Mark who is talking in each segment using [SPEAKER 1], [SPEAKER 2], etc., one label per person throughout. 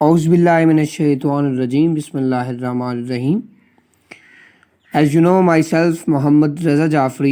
[SPEAKER 1] Auzu billahi minash shaitanir rajim. Bismillahir rahmanir rahim. As you know myself, Mohammad Reza Jafri,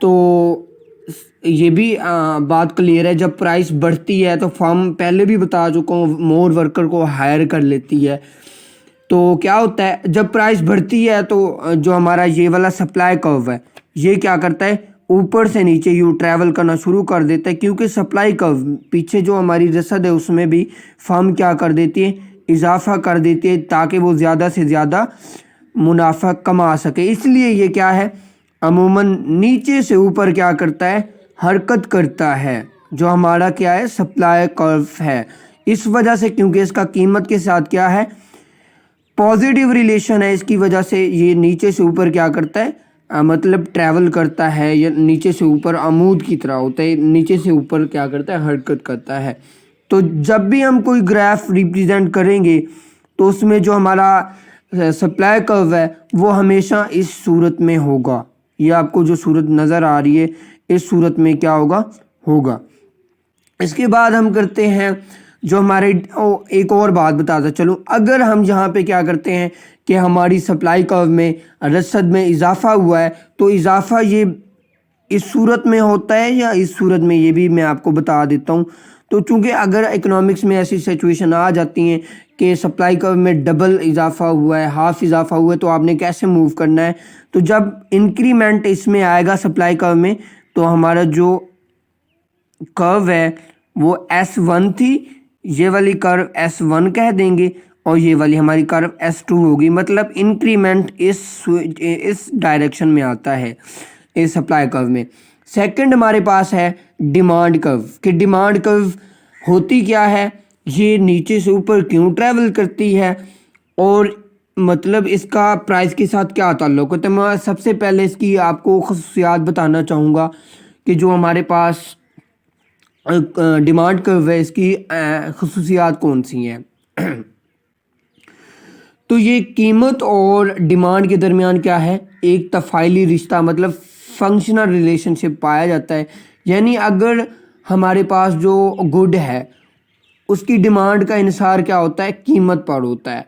[SPEAKER 1] تو یہ بھی بات clear ہے، جب پرائس بڑھتی ہے تو فرم پہلے بھی بتا چکا ہوں مور ورکر کو ہائر کر لیتی ہے. تو کیا ہوتا ہے جب پرائس بڑھتی ہے تو جو ہمارا یہ والا سپلائی کرو ہے یہ کیا کرتا ہے اوپر سے نیچے یوں ٹریول کرنا شروع کر دیتا ہے، کیونکہ سپلائی کرو پیچھے جو ہماری رسد ہے اس میں بھی فرم کیا کر دیتی ہے اضافہ کر دیتی ہے تاکہ وہ زیادہ سے زیادہ منافع کما سکے. اس لیے یہ کیا ہے عموماً نیچے سے اوپر کیا کرتا ہے حرکت کرتا ہے جو ہمارا کیا ہے سپلائی کرو ہے. اس وجہ سے کیونکہ اس کا قیمت کے ساتھ کیا ہے پازیٹیو ریلیشن ہے، اس کی وجہ سے یہ نیچے سے اوپر کیا کرتا ہے مطلب ٹریول کرتا ہے، یا نیچے سے اوپر عمود کی طرح ہوتا ہے، نیچے سے اوپر کیا کرتا ہے حرکت کرتا ہے. تو جب بھی ہم کوئی گراف ریپریزنٹ کریں گے تو اس میں جو ہمارا سپلائی کرو ہے وہ ہمیشہ اس صورت میں ہوگا. یہ آپ کو جو صورت نظر آ رہی ہے اس صورت میں کیا ہوگا. اس کے بعد ہم کرتے ہیں جو ہمارے ایک اور بات بتاتا چلوں، اگر ہم یہاں پہ کیا کرتے ہیں کہ ہماری سپلائی کرو میں رسد میں اضافہ ہوا ہے تو اضافہ یہ اس صورت میں ہوتا ہے یا اس صورت میں، یہ بھی میں آپ کو بتا دیتا ہوں. تو چونکہ اگر اکنامکس میں ایسی سچویشن آ جاتی ہیں کہ سپلائی کرو میں ڈبل اضافہ ہوا ہے، ہاف اضافہ ہوا ہے، تو آپ نے کیسے موو کرنا ہے. تو جب انکریمنٹ اس میں آئے گا سپلائی کرو میں تو ہمارا جو کرو ہے وہ S1 تھی، یہ والی کرو S1 کہہ دیں گے اور یہ والی ہماری کرو S2 ہوگی. مطلب انکریمنٹ اس ڈائریکشن میں آتا ہے اس سپلائی کرو میں. سیکنڈ ہمارے پاس ہے ڈیمانڈ کرو، کہ ڈیمانڈ کرو ہوتی کیا ہے، یہ نیچے سے اوپر کیوں ٹریول کرتی ہے اور مطلب اس کا پرائس کے ساتھ کیا تعلق ہوتا ہے. میں سب سے پہلے اس کی آپ کو خصوصیات بتانا چاہوں گا کہ جو ہمارے پاس ڈیمانڈ کرو ہے اس کی خصوصیات کون سی ہیں. تو یہ قیمت اور ڈیمانڈ کے درمیان کیا ہے ایک تفاعلی رشتہ مطلب فنکشنل ریلیشن شپ پایا جاتا ہے. یعنی اگر ہمارے پاس جو گڈ ہے اس کی ڈیمانڈ کا انحصار کیا ہوتا ہے قیمت پر ہوتا ہے،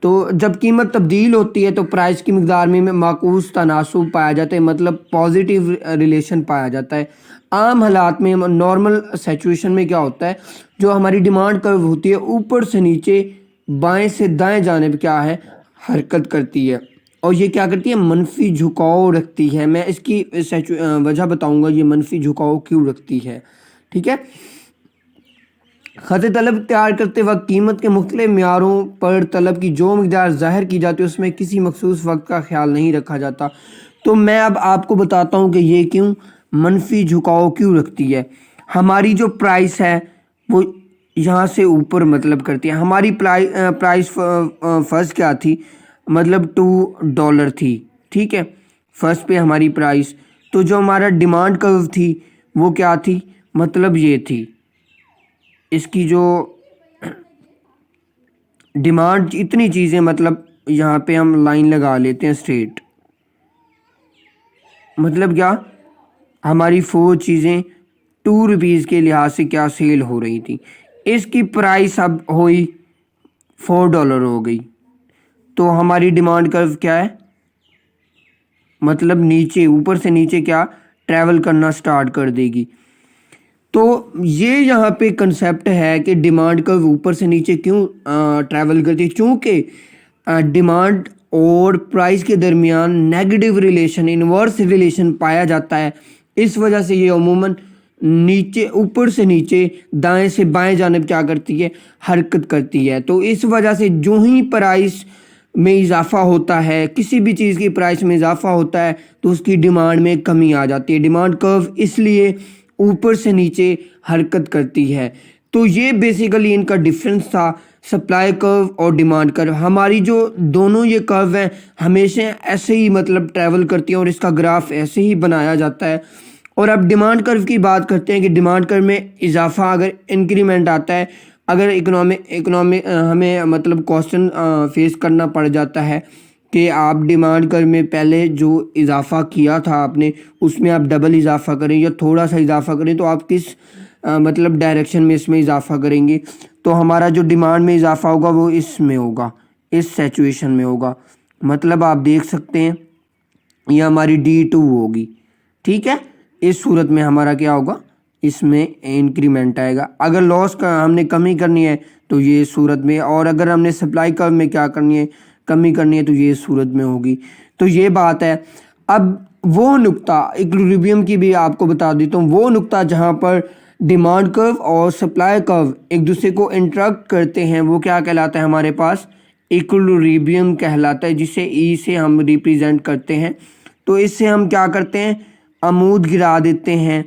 [SPEAKER 1] تو جب قیمت تبدیل ہوتی ہے تو پرائس کی مقدار میں معکوس تناسب پایا جاتا ہے، مطلب پازیٹیو ریلیشن پایا جاتا ہے. عام حالات میں نارمل سچویشن میں کیا ہوتا ہے جو ہماری ڈیمانڈ کرو ہوتی ہے اوپر سے نیچے بائیں سے دائیں جانب کیا ہے حرکت کرتی ہے، اور یہ کیا کرتی ہے منفی جھکاؤ رکھتی ہے. میں اس کی وجہ بتاؤں گا یہ منفی جھکاؤ کیوں رکھتی ہے. ٹھیک ہے، خط طلب تیار کرتے وقت قیمت کے مختلف معیاروں پر طلب کی جو مقدار ظاہر کی جاتی ہے اس میں کسی مخصوص وقت کا خیال نہیں رکھا جاتا. تو میں اب آپ کو بتاتا ہوں کہ یہ کیوں منفی جھکاؤ کیوں رکھتی ہے. ہماری جو پرائس ہے وہ یہاں سے اوپر مطلب کرتی ہے. ہماری پرائس فرض کیا تھی مطلب $2 تھی، ٹھیک ہے فرض پہ ہماری پرائس. تو جو ہمارا ڈیمانڈ کرو تھی وہ کیا تھی مطلب یہ تھی، اس کی جو ڈیمانڈ اتنی چیزیں مطلب یہاں پہ ہم لائن لگا لیتے ہیں اسٹریٹ، مطلب کیا ہماری 4 چیزیں $2 کے لحاظ سے کیا سیل ہو رہی تھی. اس کی پرائس اب ہوئی $4 ہو گئی تو ہماری ڈیمانڈ کرو کیا ہے مطلب نیچے اوپر سے نیچے کیا ٹریول کرنا سٹارٹ کر دے گی. تو یہ یہاں پہ کنسیپٹ ہے کہ ڈیمانڈ کا اوپر سے نیچے کیوں ٹریول کرتی ہے، چونکہ ڈیمانڈ اور پرائس کے درمیان نیگیٹو ریلیشن انورس ریلیشن پایا جاتا ہے. اس وجہ سے یہ عموماً نیچے اوپر سے نیچے دائیں سے بائیں جانب کیا کرتی ہے حرکت کرتی ہے. تو اس وجہ سے جو ہی پرائس میں اضافہ ہوتا ہے، کسی بھی چیز کی پرائس میں اضافہ ہوتا ہے تو اس کی ڈیمانڈ میں کمی آ جاتی ہے. ڈیمانڈ کرو اس لیے اوپر سے نیچے حرکت کرتی ہے. تو یہ بیسیکلی ان کا ڈفرینس تھا سپلائی کرو اور ڈیمانڈ کرو. ہماری جو دونوں یہ کرو ہیں ہمیشہ ایسے ہی مطلب ٹریول کرتی ہیں اور اس کا گراف ایسے ہی بنایا جاتا ہے. اور اب ڈیمانڈ کرو کی بات کرتے ہیں کہ ڈیمانڈ کرو میں اضافہ اگر انکریمنٹ آتا ہے، اگر اکنامک ہمیں مطلب کوسچن فیس کرنا پڑ جاتا ہے کہ آپ ڈیمانڈ کرو میں پہلے جو اضافہ کیا تھا آپ نے اس میں آپ ڈبل اضافہ کریں یا تھوڑا سا اضافہ کریں تو آپ کس مطلب ڈائریکشن میں اس میں اضافہ کریں گے. تو ہمارا جو ڈیمانڈ میں اضافہ ہوگا وہ اس میں ہوگا، اس سچویشن میں ہوگا. مطلب آپ دیکھ سکتے ہیں یہ ہماری D2 ہوگی، ٹھیک ہے. اس صورت میں ہمارا کیا ہوگا, اس میں انکریمنٹ آئے گا. اگر لاس کا ہم نے کمی کرنی ہے تو یہ صورت میں, اور اگر ہم نے سپلائی کرو میں کیا کرنی ہے, کمی کرنی ہے, تو یہ صورت میں ہوگی. تو یہ بات ہے. اب وہ نقطہ ایکویلبریم کی بھی آپ کو بتا دیتا ہوں, وہ نقطہ جہاں پر ڈیمانڈ کرو اور سپلائی کرو ایک دوسرے کو انٹریکٹ کرتے ہیں, وہ کیا کہلاتا ہے ہمارے پاس, ایکویلبریم کہلاتا ہے, جسے ای سے ہم ریپریزنٹ کرتے ہیں. تو اس سے ہم کیا کرتے ہیں, عمود گرا دیتے ہیں,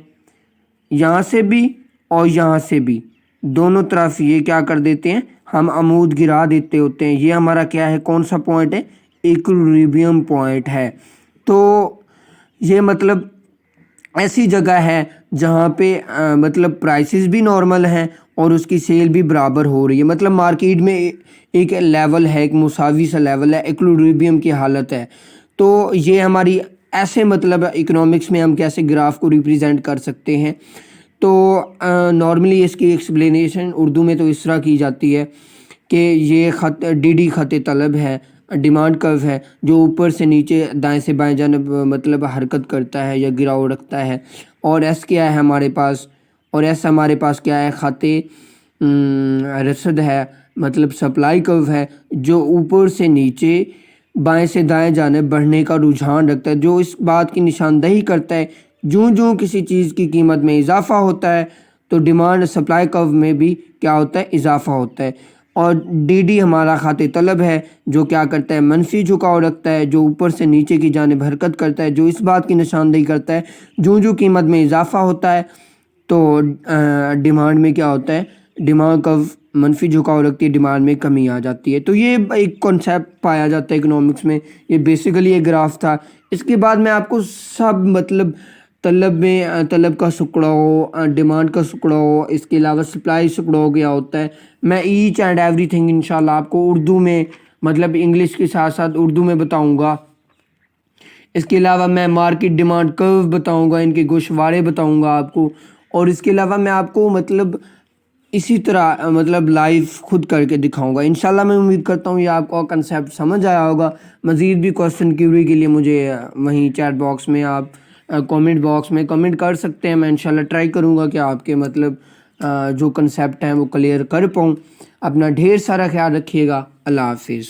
[SPEAKER 1] یہاں سے بھی اور یہاں سے بھی, دونوں طرف یہ کیا کر دیتے ہیں, ہم عمود گرا دیتے ہوتے ہیں. یہ ہمارا کیا ہے, کون سا پوائنٹ ہے, ایکویلبریم پوائنٹ ہے. تو یہ مطلب ایسی جگہ ہے جہاں پہ مطلب پرائسز بھی نارمل ہیں اور اس کی سیل بھی برابر ہو رہی ہے. مطلب مارکیٹ میں ایک لیول ہے, ایک مساوی سا لیول ہے, ایکویلبریم کی حالت ہے. تو یہ ہماری ایسے مطلب اکنامکس میں ہم کیسے گراف کو ریپریزنٹ کر سکتے ہیں. تو نارملی اس کی ایکسپلینیشن اردو میں تو اس طرح کی جاتی ہے کہ یہ خط خط طلب ہے, ڈیمانڈ کرو ہے, جو اوپر سے نیچے دائیں سے بائیں جانب مطلب حرکت کرتا ہے یا گراؤ رکھتا ہے. اور ایس کیا ہے ہمارے پاس, اور ایس ہمارے پاس کیا ہے, خط رسد ہے, مطلب سپلائی کرو ہے, جو اوپر سے نیچے بائیں سے دائیں جانب بڑھنے کا رجحان رکھتا ہے, جو اس بات کی نشاندہی کرتا ہے جوں کسی چیز کی قیمت میں اضافہ ہوتا ہے تو ڈیمانڈ سپلائی کرو میں بھی کیا ہوتا ہے, اضافہ ہوتا ہے. اور ڈی ہمارا خط طلب ہے, جو کیا کرتا ہے, منفی جھکاؤ رکھتا ہے, جو اوپر سے نیچے کی جانب حرکت کرتا ہے, جو اس بات کی نشاندہی کرتا ہے جو قیمت میں اضافہ ہوتا ہے تو ڈیمانڈ میں کیا ہوتا ہے, ڈیمانڈ کرو منفی جھکاؤ رکھتی ہے, ڈیمانڈ میں کمی آ جاتی ہے. تو یہ ایک کنسیپٹ پایا جاتا ہے اکنامکس میں. یہ بیسیکلی ایک گراف تھا. اس کے بعد میں آپ کو سب مطلب طلب میں طلب کا سکڑاؤ, ڈیمانڈ کا سکڑاؤ, اس کے علاوہ سپلائی سکڑاؤ کیا ہوتا ہے, میں ایچ اینڈ ایوری تھنگ انشاءاللہ آپ کو اردو میں مطلب انگلش کے ساتھ ساتھ اردو میں بتاؤں گا. اس کے علاوہ میں مارکیٹ ڈیمانڈ کرو بتاؤں گا, ان کے گوشوارے بتاؤں گا آپ کو. اور اس کے علاوہ میں آپ کو مطلب اسی طرح مطلب لائیو خود کر کے دکھاؤں گا انشاءاللہ. میں امید کرتا ہوں یہ آپ کو کنسیپٹ سمجھ آیا ہوگا. مزید بھی کوسچن کیوری کے لیے مجھے وہیں چیٹ باکس میں آپ کامنٹ باکس میں کمنٹ کر سکتے ہیں. میں انشاءاللہ ٹرائی کروں گا کہ آپ کے مطلب جو کنسیپٹ ہیں وہ کلیئر کر پاؤں. اپنا ڈھیر سارا خیال رکھیے گا. اللہ حافظ.